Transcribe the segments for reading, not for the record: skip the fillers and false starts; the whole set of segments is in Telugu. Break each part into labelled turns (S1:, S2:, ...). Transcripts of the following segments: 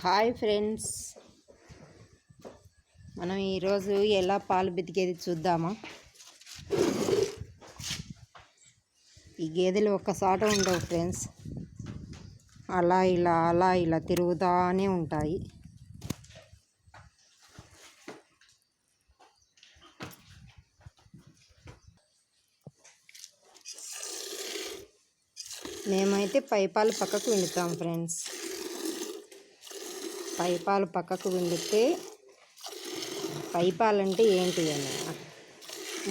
S1: హాయ్ ఫ్రెండ్స్, మనం ఈరోజు ఎలా పాలు పితికేది చూద్దామా. ఈ గేదెలు ఒక్కసాట ఉండవు ఫ్రెండ్స్, అలా ఇలా తిరుగుతూనే ఉంటాయి. మేమైతే పైపాలు పక్కకు విండుతాం ఫ్రెండ్స్. పైపాలు పక్కకు విండితే పైపాలు అంటే ఏంటి అని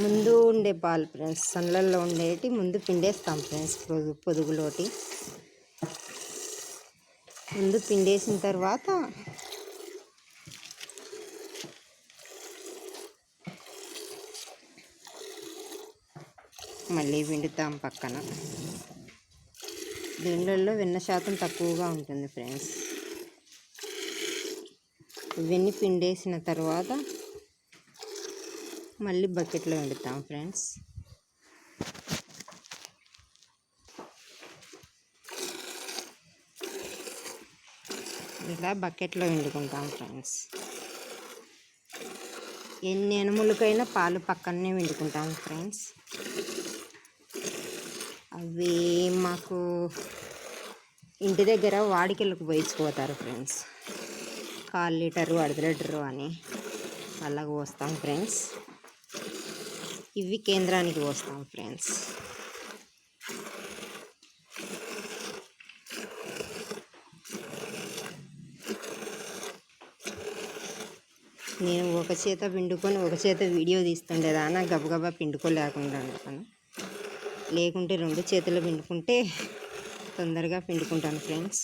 S1: ముందు ఉండే పాలు ఫ్రెండ్స్, సన్నలలో ఉండేటి ముందు పిండేస్తాం ఫ్రెండ్స్. పొదుగులోటి ముందు పిండేసిన తర్వాత మళ్ళీ పిండుతాం పక్కన. దీనిలో వెన్న శాతం తక్కువగా ఉంటుంది ఫ్రెండ్స్. ఇవన్నీ పిండేసిన తర్వాత మళ్ళీ బకెట్లో వండుతాం ఫ్రెండ్స్. ఇలా బకెట్లో వండుకుంటాం ఫ్రెండ్స్. ఎన్ని ఎనుములకైనా పాలు పక్కనే వండుకుంటాం ఫ్రెండ్స్. అవి మాకు ఇంటి దగ్గర వాడికెళ్ళకు పోయించుకుపోతారు ఫ్రెండ్స్. 1/4 లీటరు 1/2 లీటరు అని అలాగ పోస్తాం ఫ్రెండ్స్. ఇవి కేంద్రానికి పోస్తాం ఫ్రెండ్స్. నేను ఒక చేత పిండుకొని ఒక చేత వీడియో తీస్తుండేదానా, గబగబా పిండుకోలేకుండా ఉంటాను. లేకుంటే 2 చేతులు పిండుకుంటే తొందరగా పిండుకుంటాను ఫ్రెండ్స్.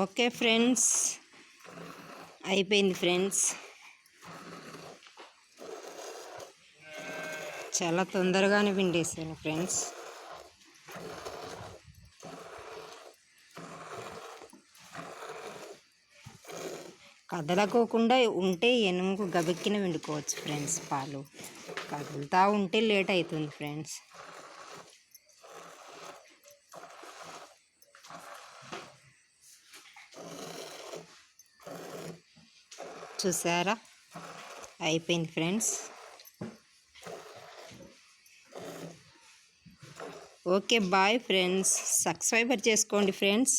S1: ఓకే ఫ్రెండ్స్, అయిపోయింది ఫ్రెండ్స్. చాలా తొందరగానే పిండేసాను ఫ్రెండ్స్. కదలకోకుండా ఉంటే ఎనుముకు గబెక్కిన పిండుకోవచ్చు ఫ్రెండ్స్. పాలు కదులుతూ ఉంటే లేట్ అవుతుంది ఫ్రెండ్స్. చూసారా, అయిపోయింది friends. Okay bye friends, subscribe చేసుకోండి ఫ్రెండ్స్.